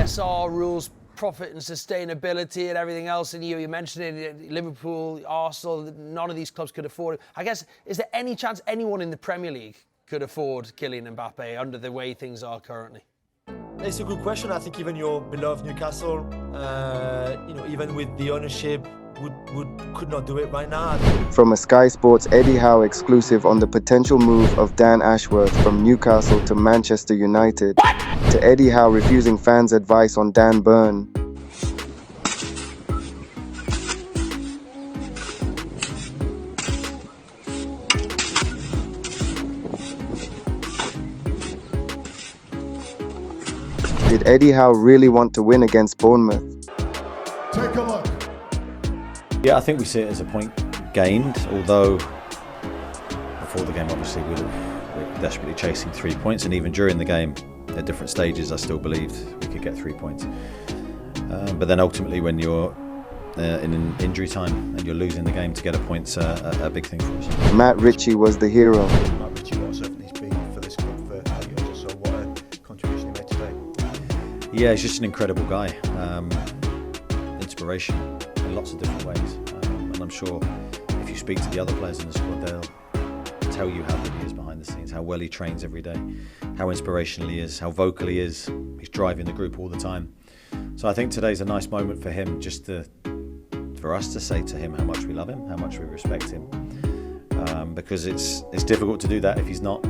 CSR rules, profit and sustainability and everything else, and you mentioned it, Liverpool, Arsenal, none of these clubs could afford it. I guess, is there any chance anyone in the Premier League could afford Kylian Mbappe under the way things are currently? It's a good question. I think even your beloved Newcastle, even with the ownership, could not do it right now. From a Sky Sports Eddie Howe exclusive on the potential move of Dan Ashworth from Newcastle to Manchester United, to Eddie Howe refusing fans' advice on Dan Burn. Did Eddie Howe really want to win against Bournemouth? Take a look. Yeah, I think we see it as a point gained, although before the game obviously we were desperately chasing 3 points, and even during the game at different stages I still believed we could get 3 points. But then ultimately when you're in an injury time and you're losing the game, to get a point's a big thing for us. Matt Ritchie was the hero. Matt Ritchie, what a servant he's been for this club for 8 years or so. What a contribution he made today. Yeah, he's just an incredible guy. Inspiration in lots of different ways. And I'm sure if you speak to the other players in the squad, they'll tell you how good he is behind the scenes, how well he trains every day, how inspirational he is, how vocal he is. He's driving the group all the time. So I think today's a nice moment for him, just for us to say to him how much we love him, how much we respect him. Because it's difficult to do that if he's not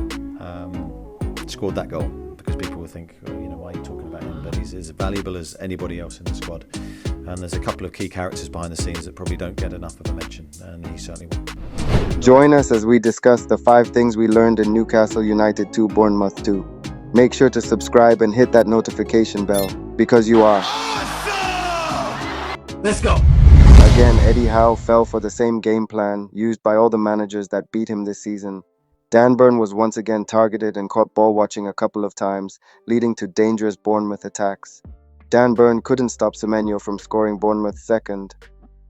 scored that goal, because people will think, why are you talking about him? But he's as valuable as anybody else in the squad. And there's a couple of key characters behind the scenes that probably don't get enough of a mention, and he certainly will. Join us as we discuss the 5 things we learned in Newcastle United 2, Bournemouth 2. Make sure to subscribe and hit that notification bell, because you are. Awesome! Let's go! Again, Eddie Howe fell for the same game plan used by all the managers that beat him this season. Dan Burn was once again targeted and caught ball watching a couple of times, leading to dangerous Bournemouth attacks. Dan Burn couldn't stop Semenyo from scoring Bournemouth's second.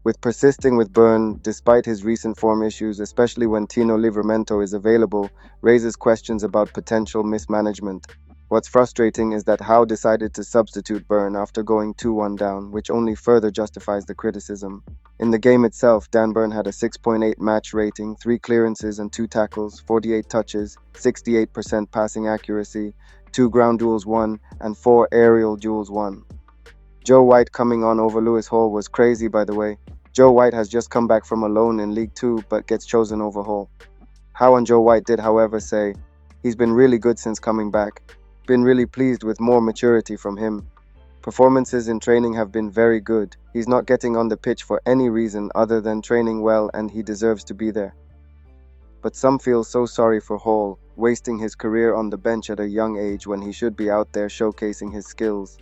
With persisting with Burn, despite his recent form issues, especially when Tyno is available, raises questions about potential mismanagement. What's frustrating is that Howe decided to substitute Burn after going 2-1 down, which only further justifies the criticism. In the game itself, Dan Burn had a 6.8 match rating, 3 clearances and 2 tackles, 48 touches, 68% passing accuracy, 2 ground duels won, and 4 aerial duels won. Joe White coming on over Lewis Hall was crazy, by the way. Joe White has just come back from a loan in League 2 but gets chosen over Hall. Howe and Joe White did, however, say, he's been really good since coming back. Been really pleased with more maturity from him. Performances in training have been very good. He's not getting on the pitch for any reason other than training well, and he deserves to be there. But some feel so sorry for Hall, wasting his career on the bench at a young age when he should be out there showcasing his skills.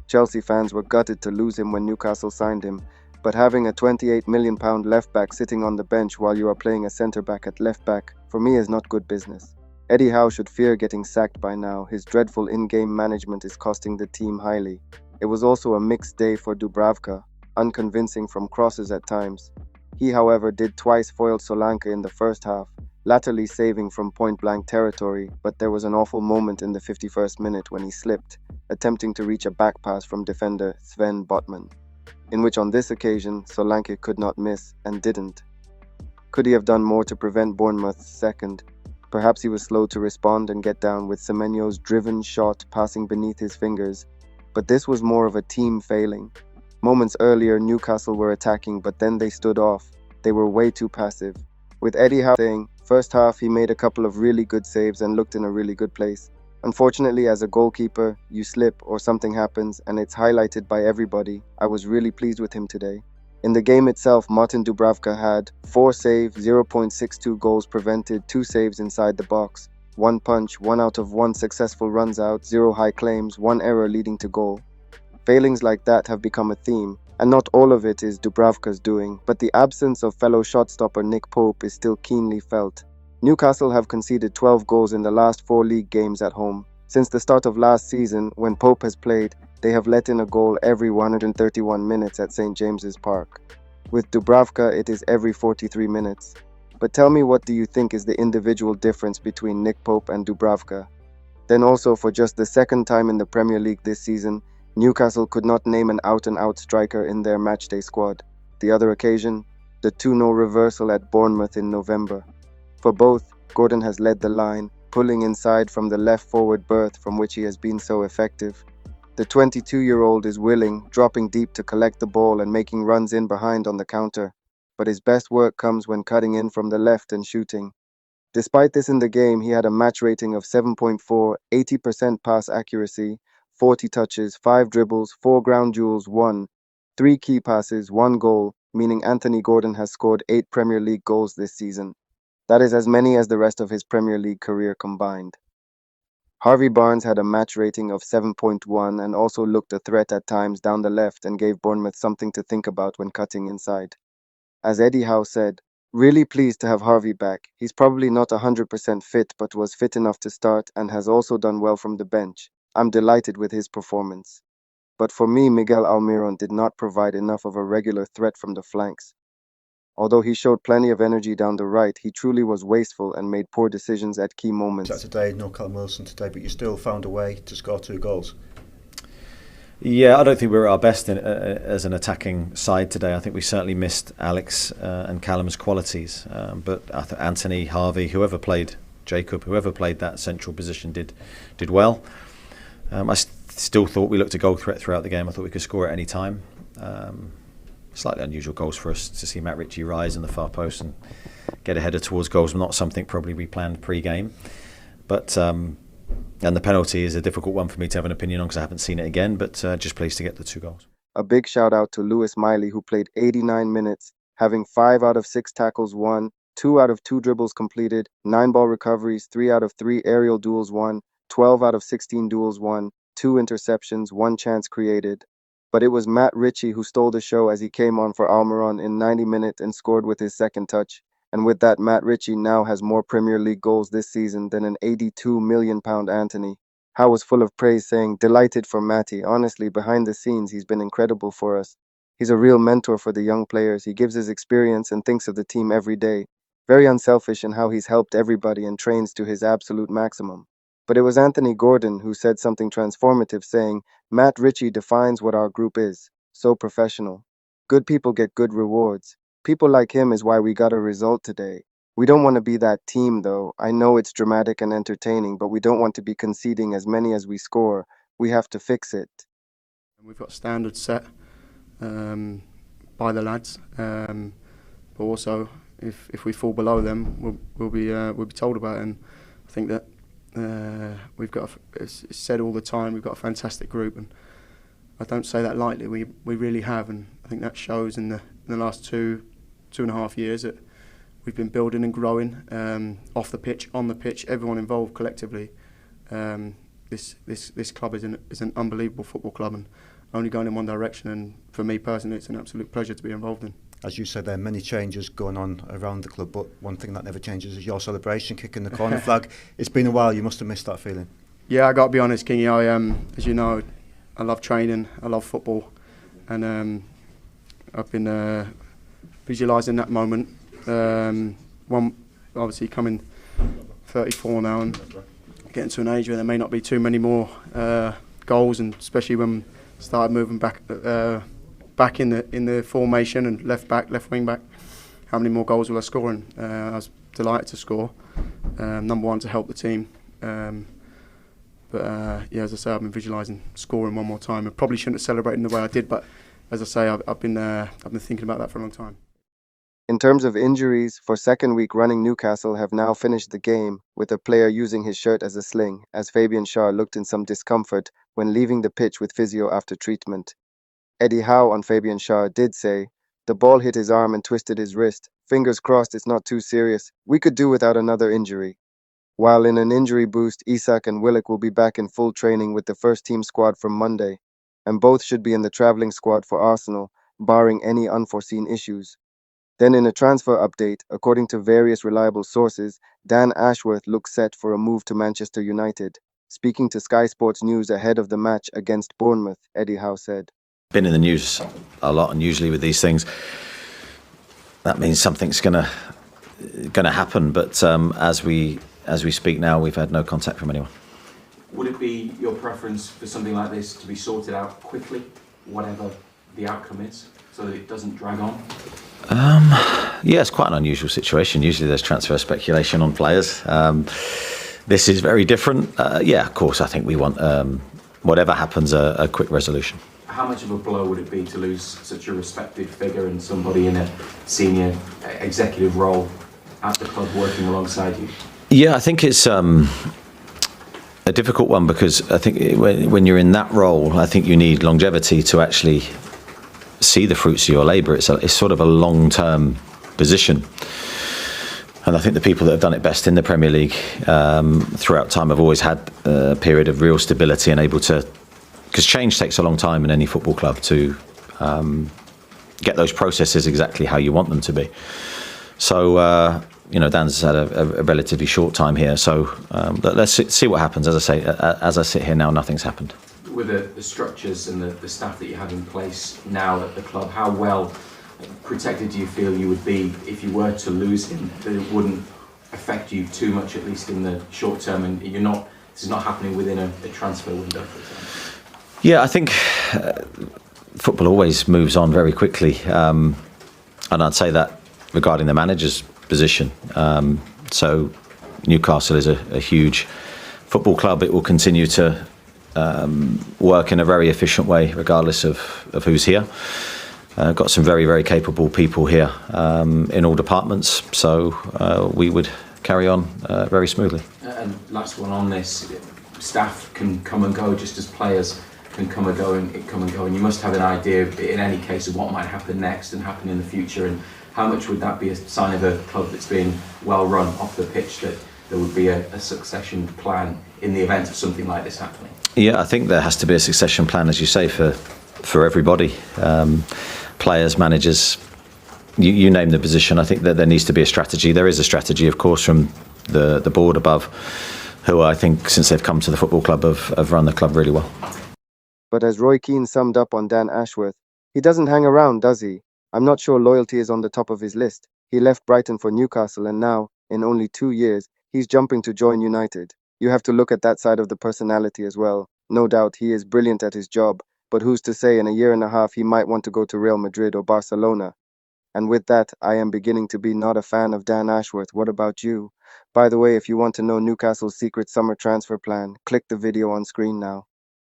Chelsea fans were gutted to lose him when Newcastle signed him, but having a £28 million left-back sitting on the bench while you are playing a centre-back at left-back, for me, is not good business. Eddie Howe should fear getting sacked by now. His dreadful in-game management is costing the team highly. It was also a mixed day for Dubravka, unconvincing from crosses at times. He, however, did twice foil Solanke in the first half, latterly saving from point-blank territory, but there was an awful moment in the 51st minute when he slipped, attempting to reach a back pass from defender Sven Botman, in which on this occasion Solanke could not miss and didn't. Could he have done more to prevent Bournemouth's second? Perhaps he was slow to respond and get down with Semenyo's driven shot passing beneath his fingers, but this was more of a team failing. Moments earlier, Newcastle were attacking, but then they stood off. They were way too passive. With Eddie Howe saying, first half he made a couple of really good saves and looked in a really good place. Unfortunately, as a goalkeeper, you slip or something happens and it's highlighted by everybody. I was really pleased with him today. In the game itself, Martin Dubravka had 4 saves, 0.62 goals prevented, 2 saves inside the box, 1 punch, 1 out of 1 successful runs out, 0 high claims, 1 error leading to goal. Failings like that have become a theme, and not all of it is Dubravka's doing, but the absence of fellow shot-stopper Nick Pope is still keenly felt. Newcastle have conceded 12 goals in the last 4 league games at home. Since the start of last season, when Pope has played, they have let in a goal every 131 minutes at St. James's Park. With Dubravka, it is every 43 minutes. But tell me, what do you think is the individual difference between Nick Pope and Dubravka? Then also, for just the second time in the Premier League this season, Newcastle could not name an out-and-out striker in their matchday squad. The other occasion, the 2-0 reversal at Bournemouth in November. For both, Gordon has led the line, pulling inside from the left forward berth from which he has been so effective. The 22-year-old is willing, dropping deep to collect the ball and making runs in behind on the counter. But his best work comes when cutting in from the left and shooting. Despite this in the game, he had a match rating of 7.4, 80% pass accuracy, 40 touches, 5 dribbles, 4 ground duels, 1, 3 key passes, 1 goal, meaning Anthony Gordon has scored 8 Premier League goals this season. That is as many as the rest of his Premier League career combined. Harvey Barnes had a match rating of 7.1 and also looked a threat at times down the left and gave Bournemouth something to think about when cutting inside. As Eddie Howe said, "Really pleased to have Harvey back. He's probably not 100% fit but was fit enough to start and has also done well from the bench. I'm delighted with his performance." But for me, Miguel Almiron did not provide enough of a regular threat from the flanks. Although he showed plenty of energy down the right, he truly was wasteful and made poor decisions at key moments. Today, no Callum Wilson today, but you still found a way to score 2 goals. Yeah, I don't think we were at our best as an attacking side today. I think we certainly missed Alex and Callum's qualities. But I think Anthony, Harvey, whoever played that central position did well. I still thought we looked a goal threat throughout the game. I thought we could score at any time. Slightly unusual goals for us to see Matt Ritchie rise in the far post and get a header towards goals. Not something probably we planned pre-game. But and the penalty is a difficult one for me to have an opinion on because I haven't seen it again. But just pleased to get the 2 goals. A big shout out to Lewis Miley, who played 89 minutes, having 5 out of 6 tackles won, 2 out of 2 dribbles completed, 9 ball recoveries, 3 out of 3 aerial duels won, 12 out of 16 duels won, 2 interceptions, 1 chance created. But it was Matt Ritchie who stole the show as he came on for Almiron in 90 minutes and scored with his second touch. And with that, Matt Ritchie now has more Premier League goals this season than an £82 million Anthony. Howe was full of praise, saying, "Delighted for Matty. Honestly, behind the scenes, he's been incredible for us. He's a real mentor for the young players. He gives his experience and thinks of the team every day. Very unselfish in how he's helped everybody and trains to his absolute maximum." But it was Anthony Gordon who said something transformative, saying, "Matt Ritchie defines what our group is. So professional. Good people get good rewards. People like him is why we got a result today. We don't want to be that team, though. I know it's dramatic and entertaining, but we don't want to be conceding as many as we score. We have to fix it." We've got standards set by the lads, but also if we fall below them, we'll be told about it. And I think that we've got it's said all the time, we've got a fantastic group, and I don't say that lightly. We really have, and I think that shows in the last 2.5 years that we've been building and growing off the pitch, on the pitch, everyone involved collectively. This club is an unbelievable football club and only going in one direction, and for me personally it's an absolute pleasure to be involved in. As you said, there are many changes going on around the club, but one thing that never changes is your celebration, kicking the corner flag. It's been a while, you must have missed that feeling. Yeah, I got to be honest, Kingy, as you know, I love training, I love football, and I've been visualising that moment. One, obviously coming 34 now and getting to an age where there may not be too many more goals, and especially when we started moving back in the formation and left wing back, how many more goals will I score? And I was delighted to score. Number one, to help the team. But as I say, I've been visualising scoring one more time. I probably shouldn't have celebrated in the way I did, but as I say, I've been thinking about that for a long time. In terms of injuries, for second week running, Newcastle have now finished the game with a player using his shirt as a sling, as Fabian Schar looked in some discomfort when leaving the pitch with physio after treatment. Eddie Howe on Fabian Schar did say, "The ball hit his arm and twisted his wrist. Fingers crossed it's not too serious. We could do without another injury." While in an injury boost, Isak and Willock will be back in full training with the first team squad from Monday, and both should be in the travelling squad for Arsenal, barring any unforeseen issues. Then in a transfer update, according to various reliable sources, Dan Ashworth looks set for a move to Manchester United. Speaking to Sky Sports News ahead of the match against Bournemouth, Eddie Howe said, "Been in the news a lot, and usually with these things, that means something's gonna happen. But as we speak now, we've had no contact from anyone." Would it be your preference for something like this to be sorted out quickly, whatever the outcome is, so that it doesn't drag on? Yeah, it's quite an unusual situation. Usually there's transfer speculation on players. This is very different. Yeah, of course, I think we want, whatever happens, a quick resolution. How much of a blow would it be to lose such a respected figure and somebody in a senior executive role at the club working alongside you? Yeah, I think it's a difficult one, because I think when you're in that role, I think you need longevity to actually see the fruits of your labour. It's sort of a long-term position. And I think the people that have done it best in the Premier League throughout time have always had a period of real stability and able to, because change takes a long time in any football club to get those processes exactly how you want them to be. So, Dan's had a relatively short time here. So let's see what happens. As I say, as I sit here now, nothing's happened. With the structures and the staff that you have in place now at the club, how well protected do you feel you would be if you were to lose him, that it wouldn't affect you too much, at least in the short term, and this is not happening within a transfer window, for example? Yeah, I think football always moves on very quickly, and I'd say that regarding the manager's position. So Newcastle is a huge football club. It will continue to work in a very efficient way regardless of who's here. Got some very, very capable people here in all departments, so we would carry on very smoothly. And last one on this, staff can come and go just as players can come and go, and you must have an idea in any case of what might happen next and happen in the future, and how much would that be a sign of a club that's been well run off the pitch, that there would be a succession plan in the event of something like this happening? Yeah, I think there has to be a succession plan, as you say, for everybody. Players, managers, you name the position. I think that there needs to be a strategy. There is a strategy, of course, from the board above, who I think, since they've come to the football club, have run the club really well. But as Roy Keane summed up on Dan Ashworth, he doesn't hang around, does he? I'm not sure loyalty is on the top of his list. He left Brighton for Newcastle, and now, in only 2 years, he's jumping to join United. You have to look at that side of the personality as well. No doubt he is brilliant at his job, but who's to say in a year and a half he might want to go to Real Madrid or Barcelona? And with that, I am beginning to be not a fan of Dan Ashworth. What about you? By the way, if you want to know Newcastle's secret summer transfer plan, click the video on screen now.